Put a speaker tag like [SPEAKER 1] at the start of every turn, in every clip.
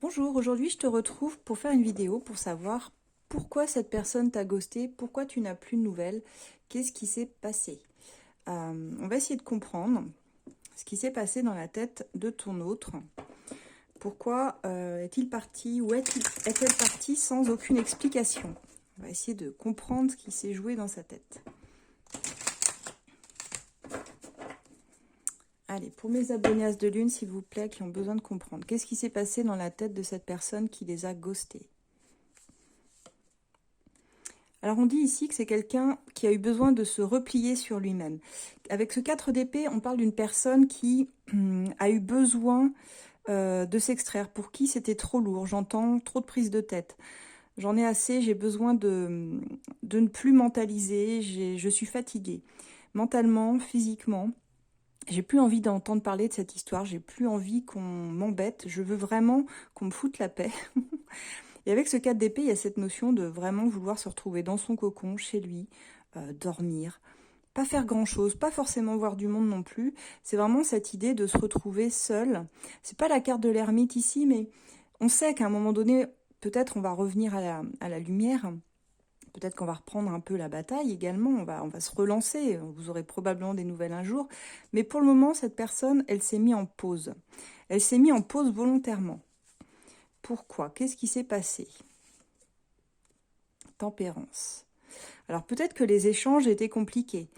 [SPEAKER 1] Bonjour, aujourd'hui je te retrouve pour faire une vidéo pour savoir pourquoi cette personne t'a ghosté, pourquoi tu n'as plus de nouvelles, qu'est-ce qui s'est passé. On va essayer de comprendre ce qui s'est passé dans la tête de ton autre. Pourquoi est-il parti ou est-elle partie sans aucune explication? On va essayer de comprendre ce qui s'est joué dans sa tête. Allez, pour mes abonnés As de Lune, s'il vous plaît, qui ont besoin de comprendre, qu'est-ce qui s'est passé dans la tête de cette personne qui les a ghostés? Alors on dit ici que c'est quelqu'un qui a eu besoin de se replier sur lui-même. Avec ce 4 d'épée, on parle d'une personne qui a eu besoin de s'extraire, pour qui c'était trop lourd. J'entends trop de prise de tête. J'en ai assez, j'ai besoin de ne plus mentaliser, je suis fatiguée. Mentalement, physiquement, j'ai plus envie d'entendre parler de cette histoire, j'ai plus envie qu'on m'embête, je veux vraiment qu'on me foute la paix. Et avec ce 4 d'épée, il y a cette notion de vraiment vouloir se retrouver dans son cocon, chez lui, dormir, pas faire grand-chose, pas forcément voir du monde non plus. C'est vraiment cette idée de se retrouver seul. C'est pas la carte de l'ermite ici, mais on sait qu'à un moment donné, peut-être on va revenir à la lumière. Peut-être qu'on va reprendre un peu la bataille également, on va se relancer, vous aurez probablement des nouvelles un jour. Mais pour le moment, cette personne, elle s'est mise en pause. Elle s'est mise en pause volontairement. Pourquoi? Qu'est-ce qui s'est passé? Tempérance. Alors peut-être que les échanges étaient compliqués.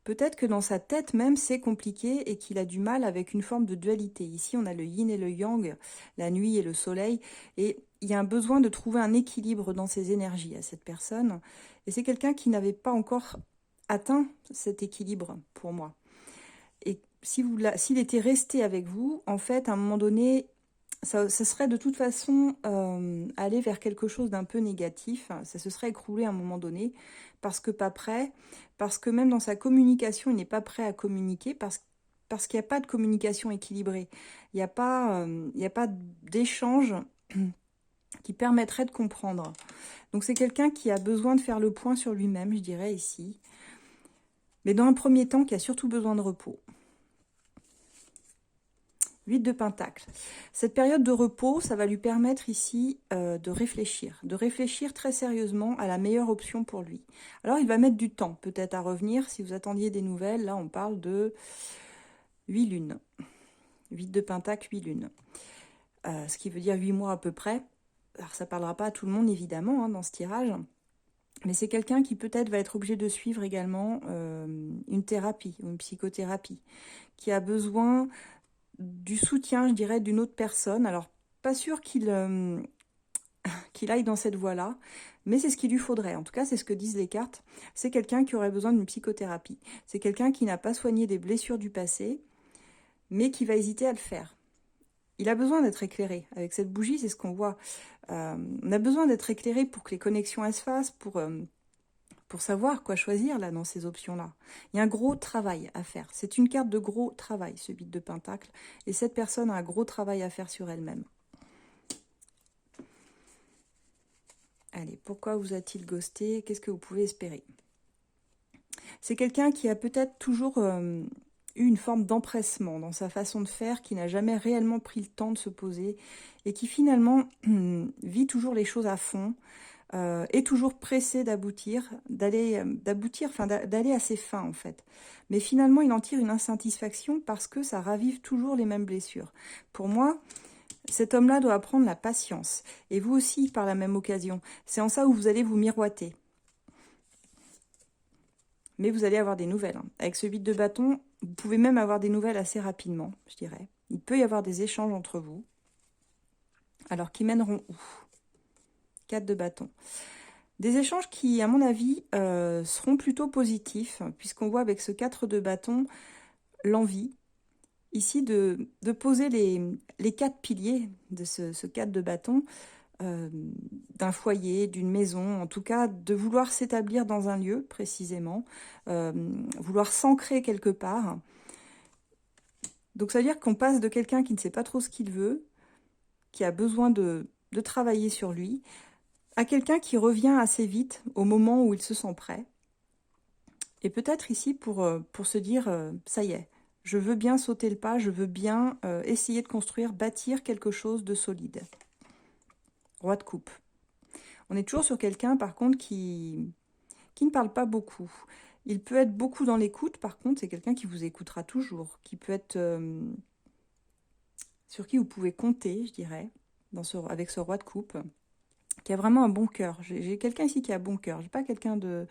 [SPEAKER 1] Peut-être que dans sa tête même c'est compliqué et qu'il a du mal avec une forme de dualité. Ici on a le yin et le yang, la nuit et le soleil. Et il y a un besoin de trouver un équilibre dans ses énergies à cette personne. Et c'est quelqu'un qui n'avait pas encore atteint cet équilibre pour moi. Et s'il était resté avec vous, en fait à un moment donné, ça serait de toute façon aller vers quelque chose d'un peu négatif. Ça se serait écroulé à un moment donné parce que pas prêt, parce que même dans sa communication, il n'est pas prêt à communiquer parce qu'il n'y a pas de communication équilibrée. Il n'y a pas d'échange qui permettrait de comprendre. Donc c'est quelqu'un qui a besoin de faire le point sur lui-même, je dirais ici. Mais dans un premier temps, qui a surtout besoin de repos. 8 de Pentacle. Cette période de repos, ça va lui permettre ici de réfléchir très sérieusement à la meilleure option pour lui. Alors il va mettre du temps peut-être à revenir. Si vous attendiez des nouvelles, là on parle de 8 lunes. 8 de Pentacle, 8 lunes. Ce qui veut dire 8 mois à peu près. Alors ça ne parlera pas à tout le monde évidemment dans ce tirage. Mais c'est quelqu'un qui peut-être va être obligé de suivre également une thérapie ou une psychothérapie. Qui a besoin du soutien, je dirais, d'une autre personne. Alors, pas sûr qu'il aille dans cette voie-là, mais c'est ce qu'il lui faudrait. En tout cas, c'est ce que disent les cartes. C'est quelqu'un qui aurait besoin d'une psychothérapie. C'est quelqu'un qui n'a pas soigné des blessures du passé, mais qui va hésiter à le faire. Il a besoin d'être éclairé. Avec cette bougie, c'est ce qu'on voit. On a besoin d'être éclairé pour que les connexions elles se fassent, pour savoir quoi choisir là dans ces options-là. Il y a un gros travail à faire. C'est une carte de gros travail, ce 8 de Pentacle. Et cette personne a un gros travail à faire sur elle-même. Allez, pourquoi vous a-t-il ghosté? Qu'est-ce que vous pouvez espérer? C'est quelqu'un qui a peut-être toujours eu une forme d'empressement dans sa façon de faire, qui n'a jamais réellement pris le temps de se poser et qui finalement vit toujours les choses à fond, est toujours pressé d'aboutir, d'aller à ses fins en fait. Mais finalement, il en tire une insatisfaction parce que ça ravive toujours les mêmes blessures. Pour moi, cet homme-là doit apprendre la patience. Et vous aussi, par la même occasion. C'est en ça où vous allez vous miroiter. Mais vous allez avoir des nouvelles. Avec ce 8 de bâton, vous pouvez même avoir des nouvelles assez rapidement, je dirais. Il peut y avoir des échanges entre vous. Alors, qui mèneront où? 4 de bâton. Des échanges qui, à mon avis, seront plutôt positifs, puisqu'on voit avec ce 4 de bâton l'envie, ici, de poser les 4 piliers de ce 4 de bâton, d'un foyer, d'une maison, en tout cas, de vouloir s'établir dans un lieu, précisément, vouloir s'ancrer quelque part. Donc, ça veut dire qu'on passe de quelqu'un qui ne sait pas trop ce qu'il veut, qui a besoin de travailler sur lui, à quelqu'un qui revient assez vite au moment où il se sent prêt. Et peut-être ici pour se dire, ça y est, je veux bien sauter le pas, je veux bien essayer de construire, bâtir quelque chose de solide. Roi de coupe. On est toujours sur quelqu'un, par contre, qui ne parle pas beaucoup. Il peut être beaucoup dans l'écoute, par contre, c'est quelqu'un qui vous écoutera toujours, qui peut être sur qui vous pouvez compter, je dirais, avec ce roi de coupe, qui a vraiment un bon cœur. J'ai quelqu'un ici qui a un bon cœur. J'ai pas quelqu'un de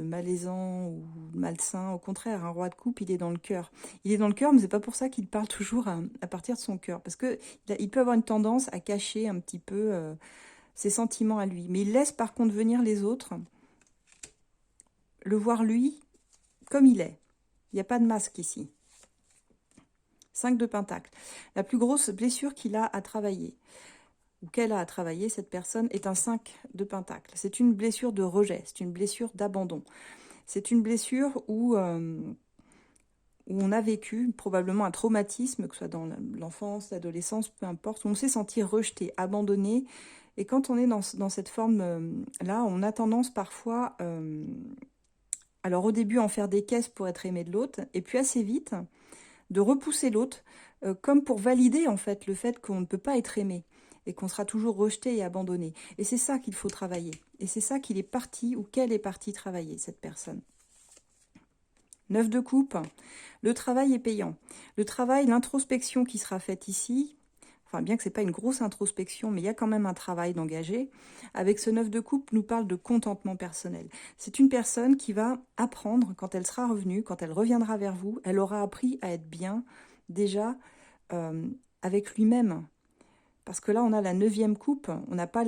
[SPEAKER 1] malaisant ou malsain. Au contraire, un roi de coupe, il est dans le cœur. Il est dans le cœur, mais c'est pas pour ça qu'il parle toujours à partir de son cœur. Parce que il peut avoir une tendance à cacher un petit peu ses sentiments à lui. Mais il laisse par contre venir les autres, le voir lui comme il est. Il n'y a pas de masque ici. 5 de Pentacle. La plus grosse blessure qu'il a à travailler, ou qu'elle a à travailler, cette personne, est un 5 de Pentacle. C'est une blessure de rejet, c'est une blessure d'abandon. C'est une blessure où on a vécu probablement un traumatisme, que ce soit dans l'enfance, l'adolescence, peu importe, où on s'est senti rejeté, abandonné. Et quand on est dans cette forme-là, on a tendance parfois, alors au début, à en faire des caisses pour être aimé de l'autre, et puis assez vite, de repousser l'autre, comme pour valider en fait le fait qu'on ne peut pas être aimé et qu'on sera toujours rejeté et abandonné. Et c'est ça qu'il faut travailler. Et c'est ça qu'il est parti ou qu'elle est partie travailler, cette personne. 9 de coupe, le travail est payant. Le travail, l'introspection qui sera faite ici, enfin bien que ce n'est pas une grosse introspection, mais il y a quand même un travail d'engagé, avec ce 9 de coupe, nous parle de contentement personnel. C'est une personne qui va apprendre, quand elle sera revenue, quand elle reviendra vers vous, elle aura appris à être bien, déjà, avec lui-même. Parce que là, on a la 9e coupe, on n'a pas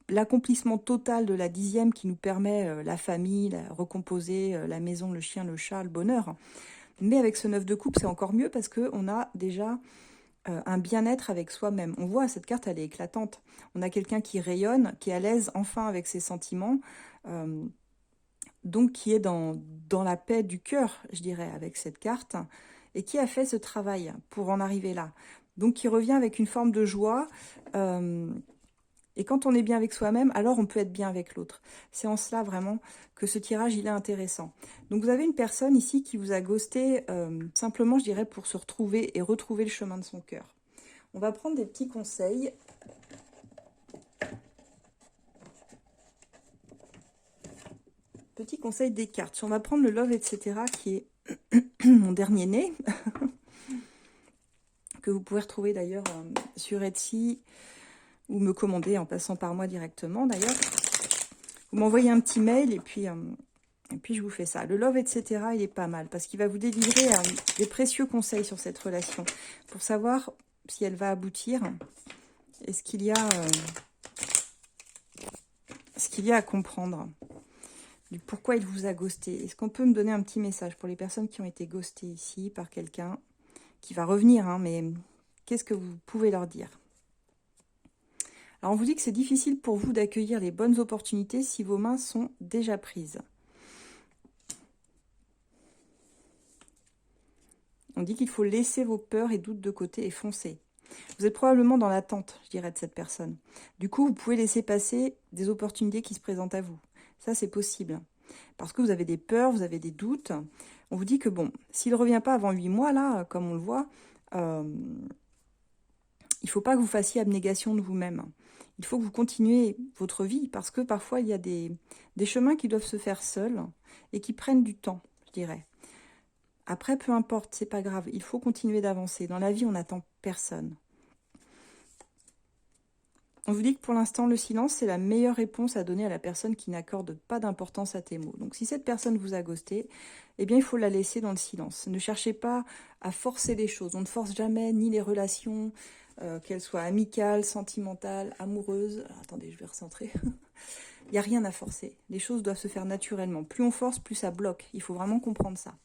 [SPEAKER 1] l'accomplissement total de la 10e qui nous permet la famille, recomposer la maison, le chien, le chat, le bonheur. Mais avec ce 9 de coupe, c'est encore mieux parce qu'on a déjà un bien-être avec soi-même. On voit, cette carte, elle est éclatante. On a quelqu'un qui rayonne, qui est à l'aise enfin avec ses sentiments, donc qui est dans la paix du cœur, je dirais, avec cette carte, et qui a fait ce travail pour en arriver là. Donc qui revient avec une forme de joie. Et quand on est bien avec soi-même, alors on peut être bien avec l'autre. C'est en cela vraiment que ce tirage, il est intéressant. Donc vous avez une personne ici qui vous a ghosté simplement, je dirais, pour se retrouver et retrouver le chemin de son cœur. On va prendre des petits conseils. Petits conseils des cartes. On va prendre le Love, etc., qui est mon dernier né, que vous pouvez retrouver d'ailleurs sur Etsy, ou me commander en passant par moi directement d'ailleurs. Vous m'envoyez un petit mail et puis je vous fais ça. Le Love, etc., il est pas mal parce qu'il va vous délivrer des précieux conseils sur cette relation pour savoir si elle va aboutir et ce qu'il y a à comprendre du pourquoi il vous a ghosté. Est-ce qu'on peut me donner un petit message pour les personnes qui ont été ghostées ici par quelqu'un qui va revenir, hein, mais qu'est-ce que vous pouvez leur dire? Alors, on vous dit que c'est difficile pour vous d'accueillir les bonnes opportunités si vos mains sont déjà prises. On dit qu'il faut laisser vos peurs et doutes de côté et foncer. Vous êtes probablement dans l'attente, je dirais, de cette personne. Du coup, vous pouvez laisser passer des opportunités qui se présentent à vous. Ça, c'est possible. Parce que vous avez des peurs, vous avez des doutes. On vous dit que, bon, s'il ne revient pas avant 8 mois, là, comme on le voit, il ne faut pas que vous fassiez abnégation de vous-même. Il faut que vous continuez votre vie parce que parfois, il y a des chemins qui doivent se faire seuls et qui prennent du temps, je dirais. Après, peu importe, c'est pas grave. Il faut continuer d'avancer. Dans la vie, on n'attend personne. On vous dit que pour l'instant, le silence, c'est la meilleure réponse à donner à la personne qui n'accorde pas d'importance à tes mots. Donc, si cette personne vous a ghosté, eh bien, il faut la laisser dans le silence. Ne cherchez pas à forcer les choses. On ne force jamais ni les relations, qu'elles soient amicales, sentimentales, amoureuses. Alors, attendez, je vais recentrer. Il n'y a rien à forcer. Les choses doivent se faire naturellement. Plus on force, plus ça bloque. Il faut vraiment comprendre ça.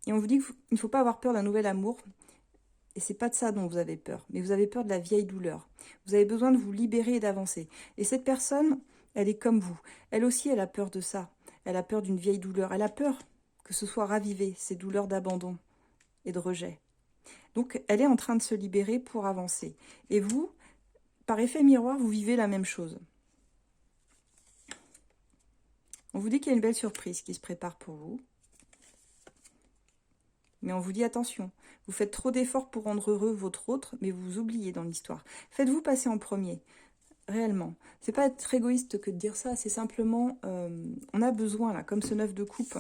[SPEAKER 1] Et on vous dit qu'il ne faut pas avoir peur d'un nouvel amour. Et c'est pas de ça dont vous avez peur. Mais vous avez peur de la vieille douleur. Vous avez besoin de vous libérer et d'avancer. Et cette personne, elle est comme vous. Elle aussi, elle a peur de ça. Elle a peur d'une vieille douleur. Elle a peur que ce soit ravivé, ces douleurs d'abandon et de rejet. Donc, elle est en train de se libérer pour avancer. Et vous, par effet miroir, vous vivez la même chose. On vous dit qu'il y a une belle surprise qui se prépare pour vous. Mais on vous dit attention, Vous faites trop d'efforts pour rendre heureux votre autre, mais vous vous oubliez dans l'histoire. Faites-vous passer en premier, réellement. C'est pas être égoïste que de dire ça, c'est simplement, on a besoin, là, comme ce 9 de coupe,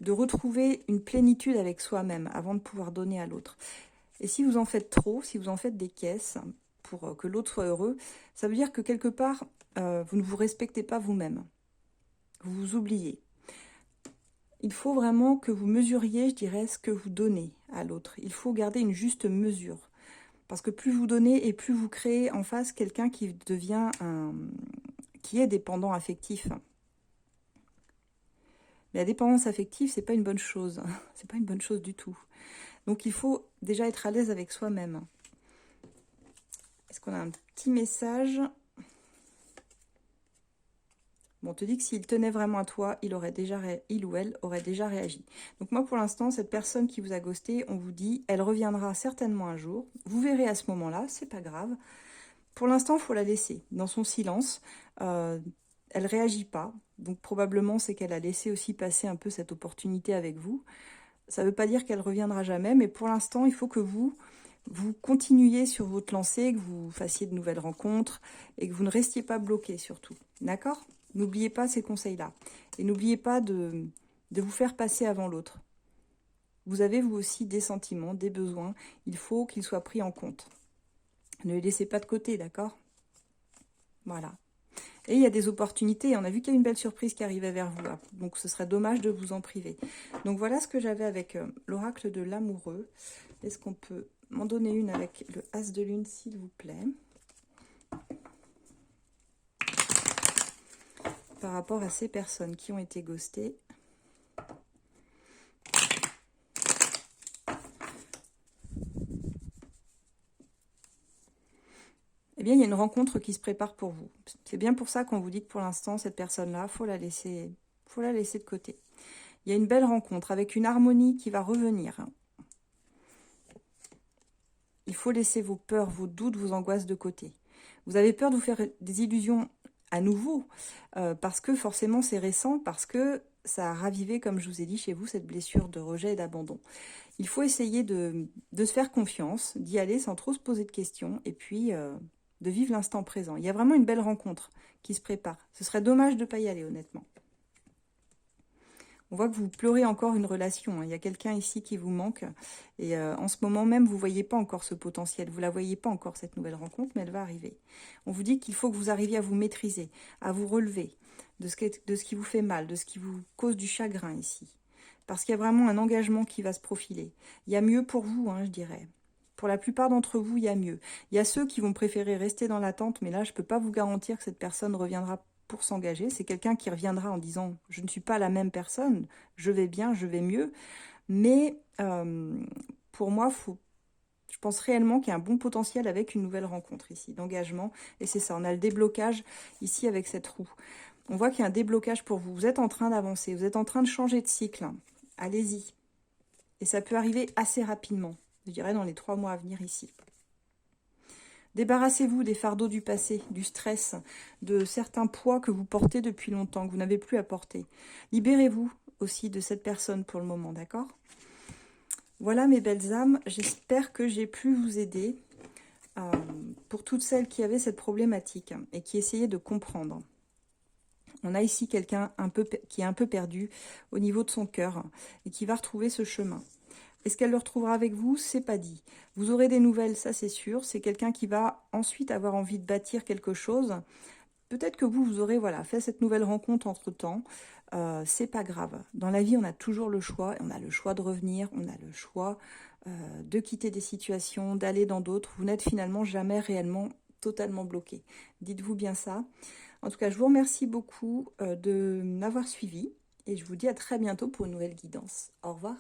[SPEAKER 1] de retrouver une plénitude avec soi-même avant de pouvoir donner à l'autre. Et si vous en faites trop, si vous en faites des caisses pour que l'autre soit heureux, ça veut dire que quelque part, vous ne vous respectez pas vous-même. Vous vous oubliez. Il faut vraiment que vous mesuriez, je dirais, ce que vous donnez à l'autre. Il faut garder une juste mesure. Parce que plus vous donnez et plus vous créez en face quelqu'un qui devient qui est dépendant affectif. Mais la dépendance affective, c'est pas une bonne chose. C'est pas une bonne chose du tout. Donc il faut déjà être à l'aise avec soi-même. Est-ce qu'on a un petit message ? Bon, on te dit que s'il tenait vraiment à toi, il ou elle aurait déjà réagi. Donc moi, pour l'instant, cette personne qui vous a ghosté, on vous dit, elle reviendra certainement un jour. Vous verrez à ce moment-là, c'est pas grave. Pour l'instant, il faut la laisser dans son silence. Elle réagit pas. Donc probablement, c'est qu'elle a laissé aussi passer un peu cette opportunité avec vous. Ça ne veut pas dire qu'elle reviendra jamais, mais pour l'instant, il faut que vous continuiez sur votre lancée, que vous fassiez de nouvelles rencontres et que vous ne restiez pas bloqué surtout. D'accord ? N'oubliez pas ces conseils-là. Et n'oubliez pas de vous faire passer avant l'autre. Vous avez vous aussi des sentiments, des besoins. Il faut qu'ils soient pris en compte. Ne les laissez pas de côté, d'accord ? Voilà. Et il y a des opportunités. On a vu qu'il y a une belle surprise qui arrivait vers vous. Donc ce serait dommage de vous en priver. Donc voilà ce que j'avais avec l'oracle de l'amoureux. Est-ce qu'on peut m'en donner une avec le As de Lune, s'il vous plaît ? Par rapport à ces personnes qui ont été ghostées. Eh bien, il y a une rencontre qui se prépare pour vous. C'est bien pour ça qu'on vous dit que pour l'instant, cette personne-là, faut la laisser de côté. Il y a une belle rencontre avec une harmonie qui va revenir. Il faut laisser vos peurs, vos doutes, vos angoisses de côté. Vous avez peur de vous faire des illusions à nouveau, parce que forcément c'est récent, parce que ça a ravivé, comme je vous ai dit, chez vous, cette blessure de rejet et d'abandon. Il faut essayer de se faire confiance, d'y aller sans trop se poser de questions, et puis de vivre l'instant présent. Il y a vraiment une belle rencontre qui se prépare. Ce serait dommage de ne pas y aller, honnêtement. On voit que vous pleurez encore une relation. Il y a quelqu'un ici qui vous manque. Et en ce moment même, vous ne voyez pas encore ce potentiel. Vous ne la voyez pas encore, cette nouvelle rencontre, mais elle va arriver. On vous dit qu'il faut que vous arriviez à vous maîtriser, à vous relever de ce qui vous fait mal, de ce qui vous cause du chagrin ici. Parce qu'il y a vraiment un engagement qui va se profiler. Il y a mieux pour vous, hein, je dirais. Pour la plupart d'entre vous, il y a mieux. Il y a ceux qui vont préférer rester dans l'attente, mais là, je ne peux pas vous garantir que cette personne reviendra pour s'engager. C'est quelqu'un qui reviendra en disant « Je ne suis pas la même personne, je vais bien, je vais mieux. » Mais pour moi, je pense réellement qu'il y a un bon potentiel avec une nouvelle rencontre ici, d'engagement. Et c'est ça, on a le déblocage ici avec cette roue. On voit qu'il y a un déblocage pour vous. Vous êtes en train d'avancer, vous êtes en train de changer de cycle. Allez-y. Et ça peut arriver assez rapidement, je dirais dans les 3 mois à venir ici. Débarrassez-vous des fardeaux du passé, du stress, de certains poids que vous portez depuis longtemps, que vous n'avez plus à porter. Libérez-vous aussi de cette personne pour le moment, d'accord ? Voilà mes belles âmes, j'espère que j'ai pu vous aider pour toutes celles qui avaient cette problématique et qui essayaient de comprendre. On a ici quelqu'un qui est un peu perdu au niveau de son cœur et qui va retrouver ce chemin. Est-ce qu'elle le retrouvera avec vous? C'est pas dit. Vous aurez des nouvelles, ça c'est sûr. C'est quelqu'un qui va ensuite avoir envie de bâtir quelque chose. Peut-être que vous aurez fait cette nouvelle rencontre entre-temps. C'est pas grave. Dans la vie, on a toujours le choix. On a le choix de revenir, on a le choix de quitter des situations, d'aller dans d'autres. Vous n'êtes finalement jamais réellement totalement bloqué. Dites-vous bien ça. En tout cas, je vous remercie beaucoup de m'avoir suivi et je vous dis à très bientôt pour une nouvelle guidance. Au revoir.